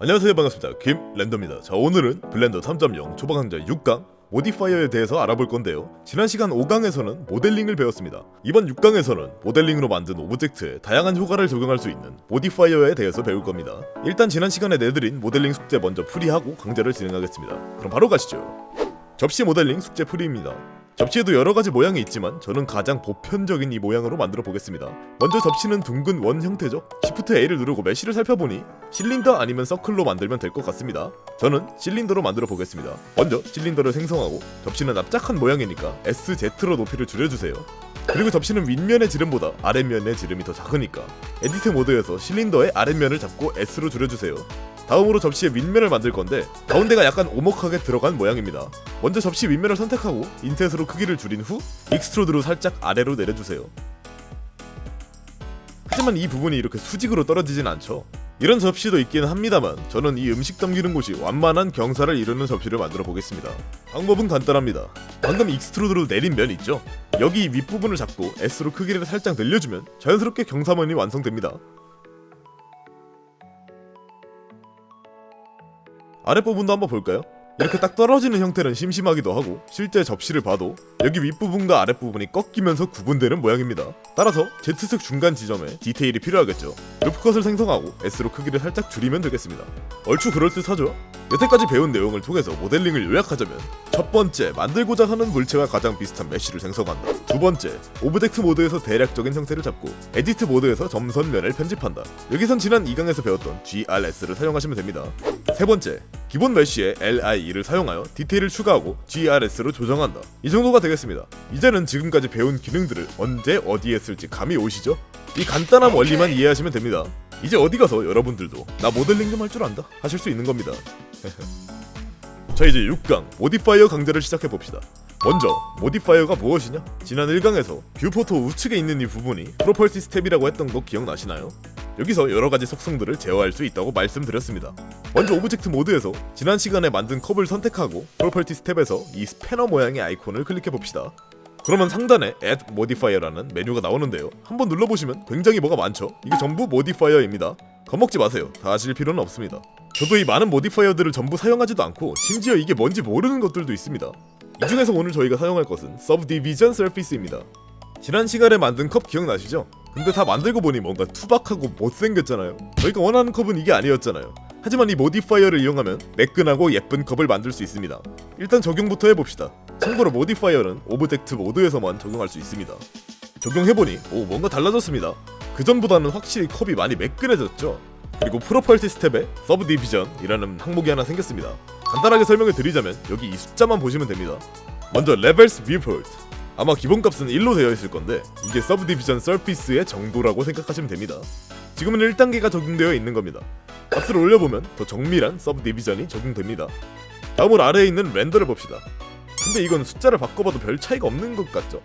안녕하세요, 반갑습니다. 김랜더입니다. 자, 오늘은 블렌더 3.0 초보강좌 6강 모디파이어에 대해서 알아볼 건데요. 지난 시간 5강에서는 모델링을 배웠습니다. 이번 6강에서는 모델링으로 만든 오브젝트에 다양한 효과를 적용할 수 있는 모디파이어에 대해서 배울 겁니다. 일단 지난 시간에 내드린 모델링 숙제 먼저 풀이하고 강좌를 진행하겠습니다. 그럼 바로 가시죠. 접시 모델링 숙제 풀이입니다. 접시에도 여러가지 모양이 있지만 저는 가장 보편적인 이 모양으로 만들어 보겠습니다. 먼저 접시는 둥근 원 형태죠. Shift A를 누르고 메쉬를 살펴보니 실린더 아니면 서클로 만들면 될 것 같습니다. 저는 실린더로 만들어 보겠습니다. 먼저 실린더를 생성하고, 접시는 납작한 모양이니까 SZ로 높이를 줄여주세요. 그리고 접시는 윗면의 지름보다 아랫면의 지름이 더 작으니까 에디트 모드에서 실린더의 아랫면을 잡고 S로 줄여주세요. 다음으로 접시의 윗면을 만들 건데 가운데가 약간 오목하게 들어간 모양입니다. 먼저 접시 윗면을 선택하고 인셋으로 크기를 줄인 후 익스트루드로 살짝 아래로 내려주세요. 하지만 이 부분이 이렇게 수직으로 떨어지진 않죠. 이런 접시도 있긴 합니다만 저는 이 음식 담기는 곳이 완만한 경사를 이루는 접시를 만들어 보겠습니다. 방법은 간단합니다. 방금 익스트루드로 내린 면 있죠? 여기 윗부분을 잡고 S로 크기를 살짝 늘려주면 자연스럽게 경사면이 완성됩니다. 아랫부분도 한번 볼까요? 이렇게 딱 떨어지는 형태는 심심하기도 하고, 실제 접시를 봐도 여기 윗부분과 아랫부분이 꺾이면서 구분되는 모양입니다. 따라서 Z축 중간 지점에 디테일이 필요하겠죠. 루프컷을 생성하고 S로 크기를 살짝 줄이면 되겠습니다. 얼추 그럴듯하죠? 여태까지 배운 내용을 통해서 모델링을 요약하자면, 첫 번째, 만들고자 하는 물체와 가장 비슷한 메쉬를 생성한다. 두 번째, 오브젝트 모드에서 대략적인 형태를 잡고 에디트 모드에서 점선면을 편집한다. 여기선 지난 2강에서 배웠던 GRS를 사용하시면 됩니다. 세 번째, 기본 메쉬에 LIE를 사용하여 디테일을 추가하고 GRS로 조정한다. 이 정도가 되겠습니다. 이제는 지금까지 배운 기능들을 언제 어디에 쓸지 감이 오시죠? 이 간단한 원리만 이해하시면 됩니다. 이제 어디 가서 여러분들도 나 모델링 좀 할 줄 안다 하실 수 있는 겁니다. 자, 이제 6강 모디파이어 강좌를 시작해봅시다. 먼저 모디파이어가 무엇이냐? 지난 1강에서 뷰포토 우측에 있는 이 부분이 프로퍼티 스텝이라고 했던 거 기억나시나요? 여기서 여러가지 속성들을 제어할 수 있다고 말씀드렸습니다. 먼저 오브젝트 모드에서 지난 시간에 만든 컵을 선택하고 프로퍼티 스텝에서 이 스패너 모양의 아이콘을 클릭해봅시다. 그러면 상단에 Add Modifier라는 메뉴가 나오는데요. 한번 눌러보시면 굉장히 뭐가 많죠? 이게 전부 모디파이어입니다. 겁먹지 마세요. 다 아실 필요는 없습니다. 저도 이 많은 모디파이어들을 전부 사용하지도 않고 심지어 이게 뭔지 모르는 것들도 있습니다. 이 중에서 오늘 저희가 사용할 것은 Subdivision Surface입니다. 지난 시간에 만든 컵 기억나시죠? 근데 다 만들고 보니 뭔가 투박하고 못생겼잖아요. 저희가 원하는 컵은 이게 아니었잖아요. 하지만 이 모디파이어를 이용하면 매끈하고 예쁜 컵을 만들 수 있습니다. 일단 적용부터 해봅시다. 참고로 모디파이어는 오브젝트 모드에서만 적용할 수 있습니다. 적용해보니 뭔가 달라졌습니다. 그전보다는 확실히 컵이 많이 매끈해졌죠. 그리고 프로퍼티 스텝에 서브디비전이라는 항목이 하나 생겼습니다. 간단하게 설명을 드리자면 여기 이 숫자만 보시면 됩니다. 먼저 레벨스 뷰포트, 아마 기본값은 1로 되어 있을 건데 이게 서브디비전 서피스의 정도라고 생각하시면 됩니다. 지금은 1단계가 적용되어 있는 겁니다. 값을 올려보면 더 정밀한 서브디비전이 적용됩니다. 다음으로 아래에 있는 렌더를 봅시다. 근데 이건 숫자를 바꿔봐도 별 차이가 없는 것 같죠?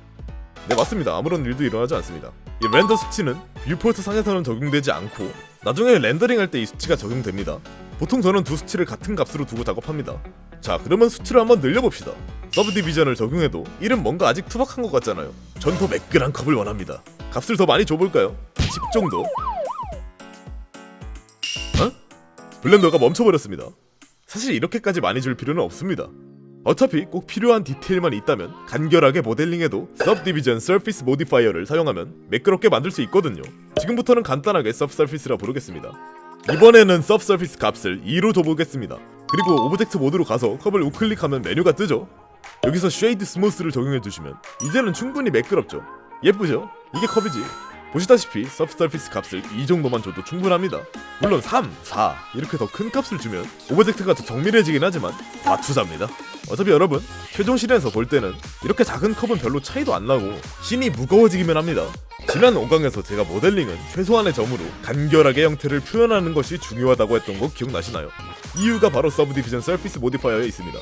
네, 맞습니다. 아무런 일도 일어나지 않습니다. 이 렌더 수치는 뷰포트 상에서는 적용되지 않고 나중에 렌더링 할 때 이 수치가 적용됩니다. 보통 저는 두 수치를 같은 값으로 두고 작업합니다. 자, 그러면 수치를 한번 늘려봅시다. 서브디비전을 적용해도 1은 뭔가 아직 투박한 것 같잖아요. 전 더 매끈한 컵을 원합니다. 값을 더 많이 줘볼까요? 10 정도? 블렌더가 멈춰버렸습니다. 사실 이렇게까지 많이 줄 필요는 없습니다. 어차피 꼭 필요한 디테일만 있다면 간결하게 모델링해도 Subdivision Surface Modifier를 사용하면 매끄럽게 만들 수 있거든요. 지금부터는 간단하게 Subsurface라 부르겠습니다. 이번에는 Subsurface 값을 2로 줘보겠습니다. 그리고 오브젝트 모드로 가서 컵을 우클릭하면 메뉴가 뜨죠. 여기서 Shade Smooth를 적용해주시면 이제는 충분히 매끄럽죠. 예쁘죠? 이게 컵이지. 보시다시피 Subsurface 값을 2 정도만 줘도 충분합니다. 물론 3, 4 이렇게 더 큰 값을 주면 오브젝트가 더 정밀해지긴 하지만 다 투자입니다. 어차피 여러분 최종 실행에서 볼 때는 이렇게 작은 컵은 별로 차이도 안 나고 신이 무거워지기만 합니다. 지난 5강에서 제가 모델링은 최소한의 점으로 간결하게 형태를 표현하는 것이 중요하다고 했던 거 기억나시나요? 이유가 바로 Subdivision Surface Modifier에 있습니다.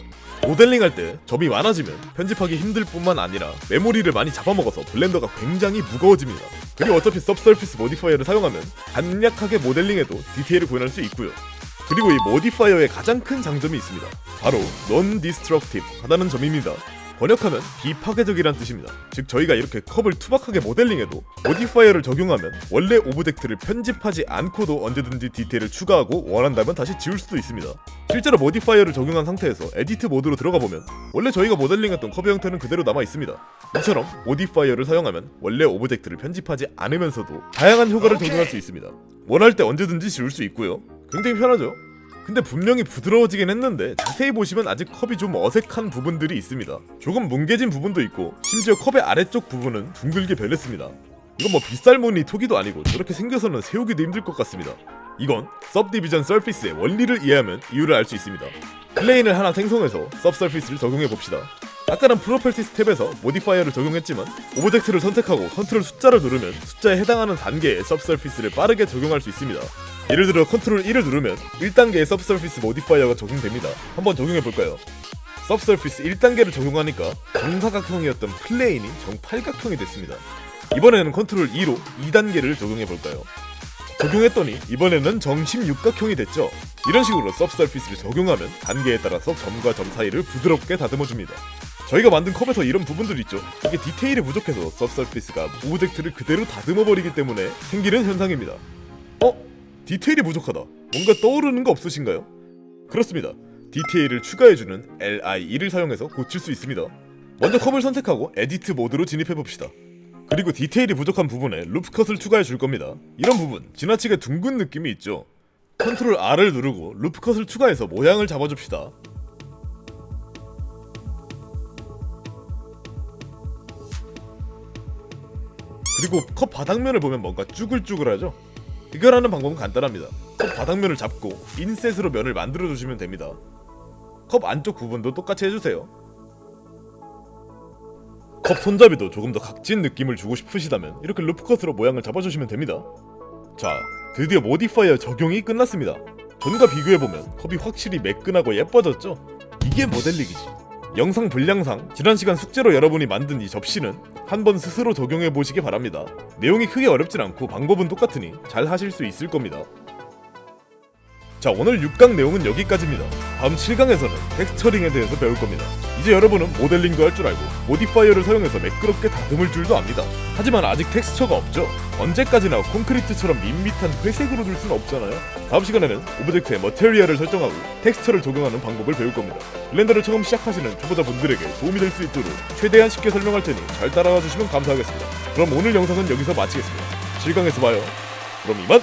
모델링할 때 점이 많아지면 편집하기 힘들 뿐만 아니라 메모리를 많이 잡아먹어서 블렌더가 굉장히 무거워집니다. 그리고 어차피 Subsurface Modifier를 사용하면 간략하게 모델링해도 디테일을 구현할 수 있고요. 그리고 이 모디파이어의 가장 큰 장점이 있습니다. 바로 Non-Destructive 하다는 점입니다. 번역하면 비파괴적이란 뜻입니다. 즉 저희가 이렇게 컵을 투박하게 모델링해도 모디파이어를 적용하면 원래 오브젝트를 편집하지 않고도 언제든지 디테일을 추가하고 원한다면 다시 지울 수도 있습니다. 실제로 모디파이어를 적용한 상태에서 에디트 모드로 들어가보면 원래 저희가 모델링했던 컵의 형태는 그대로 남아있습니다. 이처럼 모디파이어를 사용하면 원래 오브젝트를 편집하지 않으면서도 다양한 효과를 적용할 수 있습니다. 원할 때 언제든지 지울 수 있고요. 굉장히 편하죠? 근데 분명히 부드러워지긴 했는데 자세히 보시면 아직 컵이 좀 어색한 부분들이 있습니다. 조금 뭉개진 부분도 있고 심지어 컵의 아래쪽 부분은 둥글게 변했습니다. 이건 뭐 빗살무늬 토기도 아니고 저렇게 생겨서는 세우기도 힘들 것 같습니다. 이건 सब디비전 서피스의 원리를 이해하면 이유를 알 수 있습니다. 플레인을 하나 생성해서 सब서피스를 적용해봅시다. 아까는 프로퍼티스 탭에서 모디파이어를 적용했지만 오브젝트를 선택하고 컨트롤 숫자를 누르면 숫자에 해당하는 단계의 सब서피스를 빠르게 적용할 수 있습니다. 예를 들어 컨트롤 1을 누르면 1단계의 सब서피스 모디파이어가 적용됩니다. 한번 적용해볼까요? सब서피스 1단계를 적용하니까 정사각형이었던 플레인이 정팔각형이 됐습니다. 이번에는 컨트롤 2로 2단계를 적용해볼까요? 적용했더니 이번에는 정십육각형이 됐죠. 이런 식으로 सब서피스를 적용하면 단계에 따라서 점과 점 사이를 부드럽게 다듬어줍니다. 저희가 만든 컵에서 이런 부분들 있죠. 이게 디테일이 부족해서 सब서피스가 오브젝트를 그대로 다듬어버리기 때문에 생기는 현상입니다. 디테일이 부족하다. 뭔가 떠오르는 거 없으신가요? 그렇습니다. 디테일을 추가해주는 LIE를 사용해서 고칠 수 있습니다. 먼저 컵을 선택하고 에디트 모드로 진입해봅시다. 그리고 디테일이 부족한 부분에 루프컷을 추가해 줄 겁니다. 이런 부분, 지나치게 둥근 느낌이 있죠? 컨트롤 R을 누르고 루프컷을 추가해서 모양을 잡아줍시다. 그리고 컵 바닥면을 보면 뭔가 쭈글쭈글하죠? 이걸 하는 방법은 간단합니다. 컵 바닥면을 잡고 인셋으로 면을 만들어주시면 됩니다. 컵 안쪽 부분도 똑같이 해주세요. 컵 손잡이도 조금 더 각진 느낌을 주고 싶으시다면 이렇게 루프컷으로 모양을 잡아주시면 됩니다. 자, 드디어 모디파이어 적용이 끝났습니다. 전과 비교해보면 컵이 확실히 매끈하고 예뻐졌죠? 이게 모델링이지. 영상 분량상 지난 시간 숙제로 여러분이 만든 이 접시는 한번 스스로 적용해보시기 바랍니다. 내용이 크게 어렵진 않고 방법은 똑같으니 잘 하실 수 있을 겁니다. 자, 오늘 6강 내용은 여기까지입니다. 다음 7강에서는 텍스처링에 대해서 배울 겁니다. 이제 여러분은 모델링도 할 줄 알고 모디파이어를 사용해서 매끄럽게 다듬을 줄도 압니다. 하지만 아직 텍스처가 없죠? 언제까지나 콘크리트처럼 밋밋한 회색으로 둘 수는 없잖아요. 다음 시간에는 오브젝트의 머테리얼을 설정하고 텍스처를 적용하는 방법을 배울 겁니다. 블렌더를 처음 시작하시는 초보자분들에게 도움이 될 수 있도록 최대한 쉽게 설명할 테니 잘 따라와 주시면 감사하겠습니다. 그럼 오늘 영상은 여기서 마치겠습니다. 7강에서 봐요. 그럼 이만!